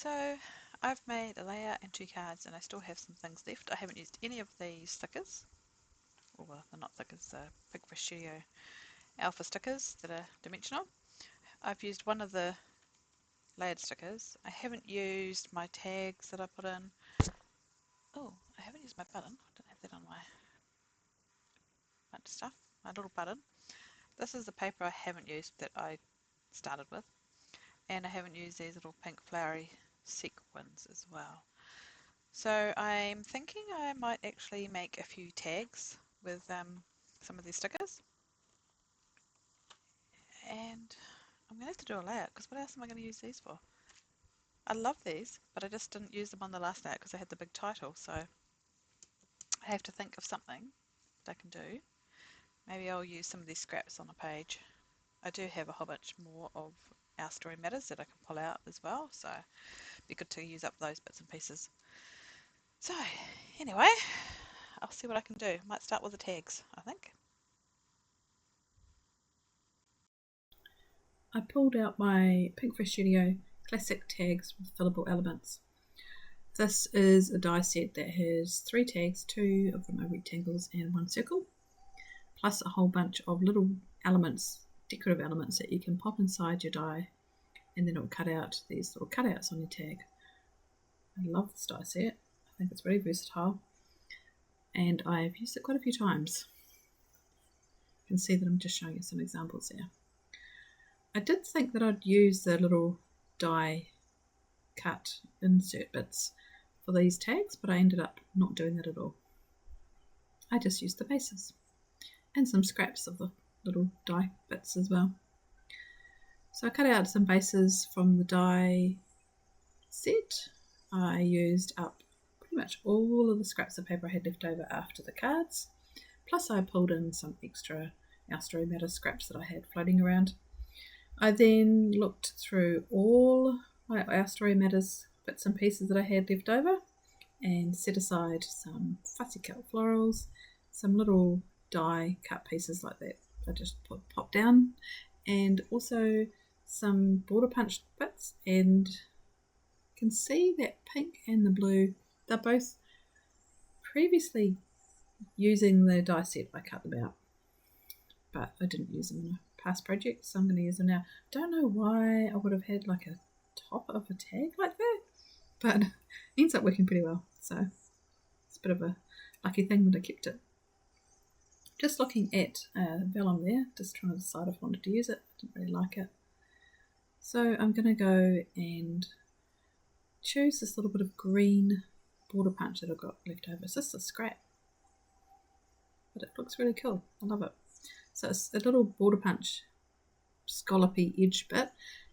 So I've made a layout and 2 cards and I still have some things left. I haven't used any of these stickers. Well, they're not stickers, they're Pinkfresh Studio Alpha stickers that are dimensional. I've used one of the layered stickers. I haven't used my tags that I put in. Oh, I haven't used my button. I don't have that on my bunch of stuff. My little button. This is the paper I haven't used that I started with. And I haven't used these little pink flowery sequins as well. So I'm thinking I might actually make a few tags with some of these stickers. And I'm going to have to do a layout because what else am I going to use these for? I love these, but I just didn't use them on the last layout because I had the big title. So I have to think of something that I can do. Maybe I'll use some of these scraps on a page. I do have a whole bunch more of our story matters that I can pull out as well. So it'd be good to use up those bits and pieces. So anyway, I'll see what I can do. Might start with the tags, I think. I pulled out my Pinkfresh Studio Classic tags with Fillable Elements. This is a die set that has 3 tags, 2 of them are rectangles and 1 circle, plus a whole bunch of little elements, decorative elements that you can pop inside your die and then it will cut out these little cutouts on your tag. I love this die set. I think it's very versatile and I've used it quite a few times. You can see that I'm just showing you some examples there. I did think that I'd use the little die cut insert bits for these tags, but I ended up not doing that at all. I just used the bases and some scraps of the little die bits as well. So I cut out some bases from the die set. I used up pretty much all of the scraps of paper I had left over after the cards, plus I pulled in some extra Our Story Matters scraps that I had floating around. I then looked through all my Our Story Matters bits and pieces that I had left over and set aside some fussy cut florals, some little die cut pieces like that I just popped down, and also some border punched bits. And you can see that pink and the blue, they're both previously using the die set. I cut them out, but I didn't use them in a past project, so I'm going to use them now. Don't know why I would have had like a top of a tag like that, but it ends up working pretty well, so it's a bit of a lucky thing that I kept it. Just looking at vellum there, just trying to decide if I wanted to use it. I didn't really like it, so I'm going to go and choose this little bit of green border punch that I've got left over. It's just a scrap, but it looks really cool. I love it. So it's a little border punch scallopy edge bit,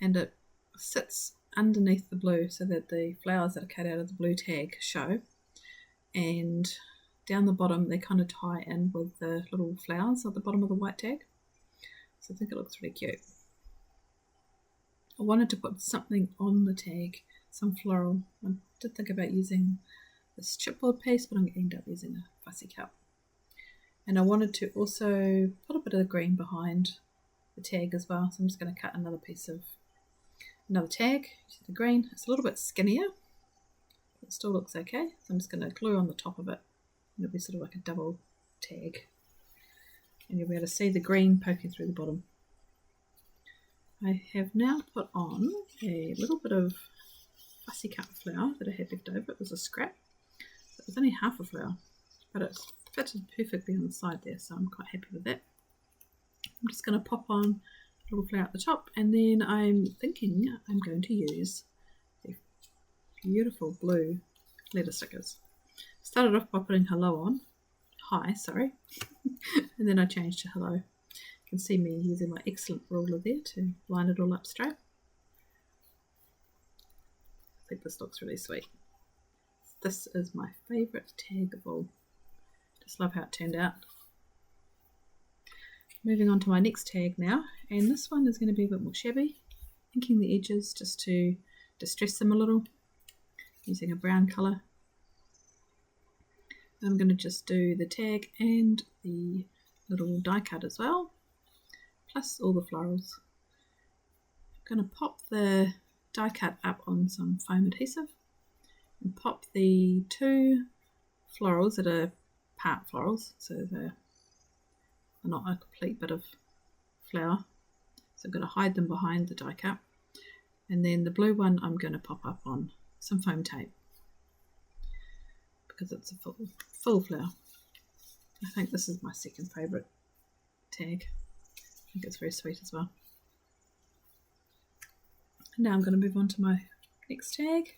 and it sits underneath the blue so that the flowers that are cut out of the blue tag show, and down the bottom they kind of tie in with the little flowers at the bottom of the white tag. So I think it looks really cute. I wanted to put something on the tag, some floral. I did think about using this chipboard piece, but I'm going to end up using a fussy cut. And I wanted to also put a bit of green behind the tag as well. So I'm just going to cut another piece of another tag. You see the green, it's a little bit skinnier. It still looks okay. So I'm just going to glue on the top of it. And it'll be sort of like a double tag. And you'll be able to see the green poking through the bottom. I have now put on a little bit of fussy cut flower that I had left over. It was a scrap. So it was only half a flower, but it fitted perfectly on the side there, so I'm quite happy with that. I'm just going to pop on a little flower at the top, and then I'm thinking I'm going to use the beautiful blue letter stickers. Started off by putting hello on, hi, sorry, and then I changed to hello. You can see me using my excellent ruler there to line it all up straight. I think this looks really sweet. This is my favourite tag of all. Just love how it turned out. Moving on to my next tag now, and this one is going to be a bit more shabby. Inking the edges just to distress them a little, using a brown colour. I'm going to just do the tag and the little die cut as well, plus all the florals. I'm going to pop the die cut up on some foam adhesive and pop the 2 florals that are part florals, so they're not a complete bit of flower. So I'm going to hide them behind the die cut. And then the blue one I'm going to pop up on some foam tape because it's a full flower. I think this is my second favourite tag. I think it's very sweet as well. And now I'm going to move on to my next tag.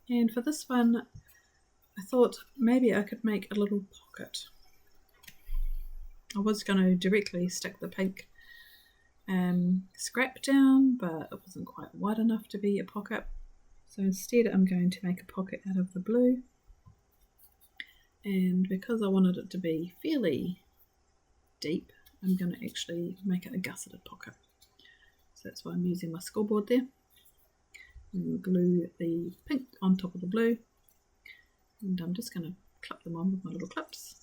And for this one, I thought maybe I could make a little pocket. I was going to directly stick the pink scrap down, but it wasn't quite wide enough to be a pocket. So instead I'm going to make a pocket out of the blue. And because I wanted it to be fairly deep, I'm going to actually make it a gusseted pocket. So that's why I'm using my scoreboard there. And we'll glue the pink on top of the blue. And I'm just going to clip them on with my little clips.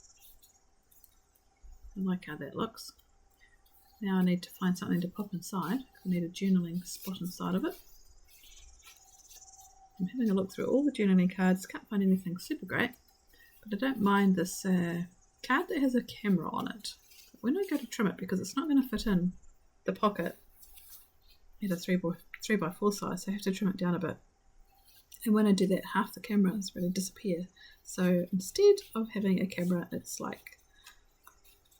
I like how that looks. Now I need to find something to pop inside. I need a journaling spot inside of it. I'm having a look through all the journaling cards, can't find anything super great, but I don't mind this card that has a camera on it. But when I go to trim it, because it's not going to fit in the pocket at a 3x4 size, so I have to trim it down a bit. And when I do that, half the cameras really disappear. So instead of having a camera, it's like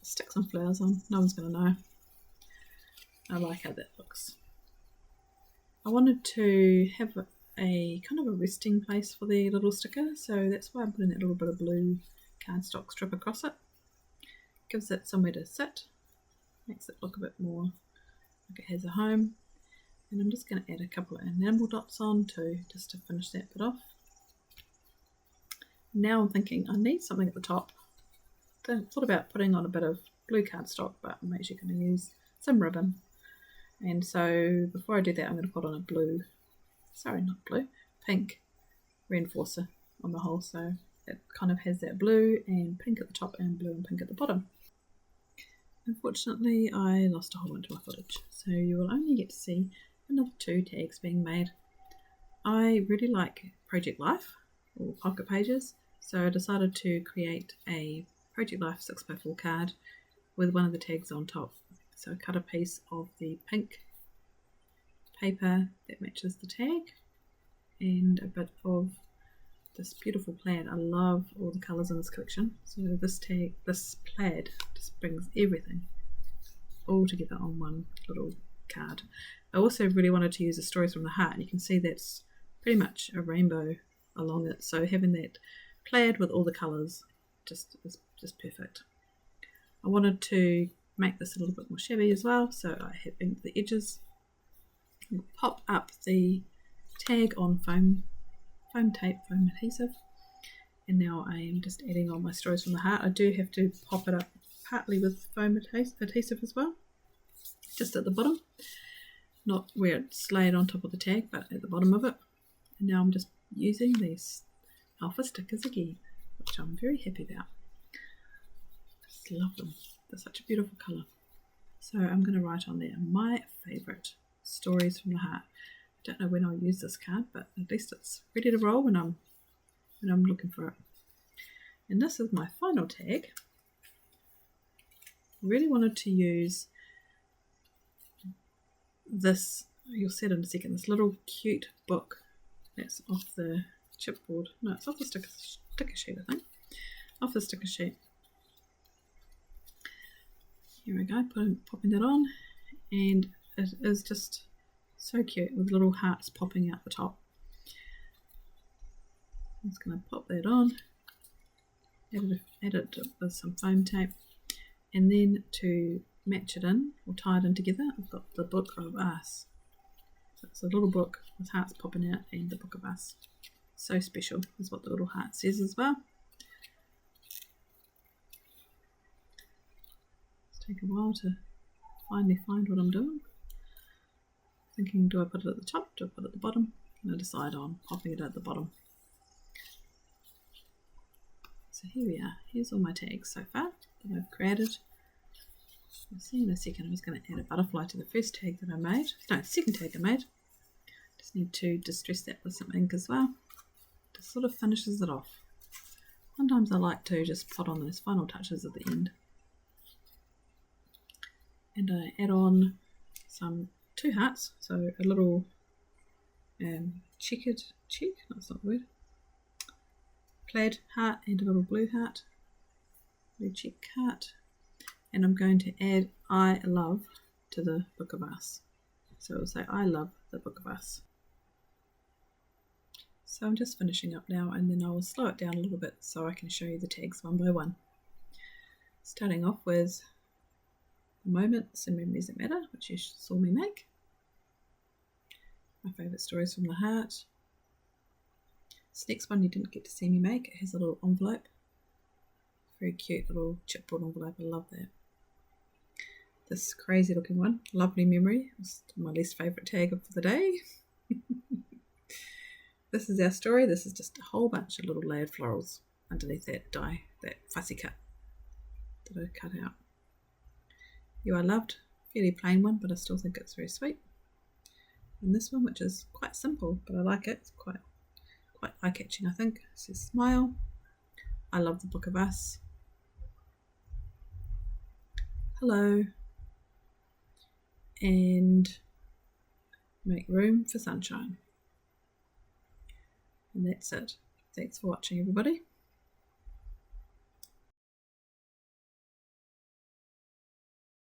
stick some flowers on, no one's going to know. I like how that looks. I wanted to have a kind of a resting place for the little sticker, so that's why I'm putting that little bit of blue cardstock strip across it. Gives it somewhere to sit, makes it look a bit more like it has a home. And I'm just going to add a couple of enamel dots on too, just to finish that bit off. Now I'm thinking I need something at the top. I thought about putting on a bit of blue cardstock, but I'm actually going to use some ribbon. And so before I do that, I'm going to put on a pink reinforcer on the whole, so it kind of has that blue and pink at the top and blue and pink at the bottom. Unfortunately, I lost a whole bunch of my footage, so you will only get to see another 2 tags being made. I really like Project Life, or pocket pages, so I decided to create a Project Life 6x4 card with one of the tags on top. So I cut a piece of the pink paper that matches the tag and a bit of this beautiful plaid. I love all the colours in this collection. So this plaid just brings everything all together on one little card. I also really wanted to use the Stories from the Heart, and you can see that's pretty much a rainbow along it. So having that plaid with all the colours is just perfect. I wanted to make this a little bit more shabby as well, so I have inked the edges. Pop up the tag on foam tape, foam adhesive, and now I am just adding on my Stories from the Heart. I do have to pop it up partly with foam adhesive as well, just at the bottom, not where it's laid on top of the tag, but at the bottom of it. And now I'm just using these alpha stickers again, which I'm very happy about. I just love them. They're such a beautiful colour. So I'm going to write on there my favourite Stories from the Heart. I don't know when I'll use this card, but at least it's ready to roll when I'm looking for it. And this is my final tag. I really wanted to use this, you'll see it in a second, this little cute book that's off the chipboard. No, it's off the sticker sheet, I think. Off the sticker sheet. Here we go, popping that on, and it is just so cute with little hearts popping out the top. I'm just going to pop that on, add it with some foam tape, and then to match it in or tie it in together, I've got the Book of Us. So it's a little book with hearts popping out and the Book of Us. So special is what the little heart says as well. Take a while to finally find what I'm doing. Thinking, do I put it at the top, do I put it at the bottom? And I decide on popping it at the bottom. So here we are. Here's all my tags so far that I've created. You'll see in a second. I'm just going to add a butterfly to the first tag that I made. No, second tag I made. Just need to distress that with some ink as well. Just sort of finishes it off. Sometimes I like to just put on those final touches at the end. And I add on two hearts, so a little checkered cheek, that's not the word, plaid heart and a little blue heart, blue check heart, and I'm going to add I love to the Book of Us. So it'll say I love the Book of Us. So I'm just finishing up now, and then I will slow it down a little bit so I can show you the tags one by one. Starting off with Moments and Memories That Matter, which you saw me make. My favourite stories from the heart. This next one you didn't get to see me make. It has a little envelope. Very cute little chipboard envelope. I love that. This crazy looking one, Lovely Memory. It's my least favourite tag for the day. This is our story. This is just a whole bunch of little layered florals underneath that die, that fussy cut that I cut out. You Are Loved, fairly plain one, but I still think it's very sweet. And this one, which is quite simple, but I like it. It's quite eye-catching, I think. It says Smile, I Love the Book of Us, Hello, and Make Room for Sunshine. And that's it. Thanks for watching, everybody.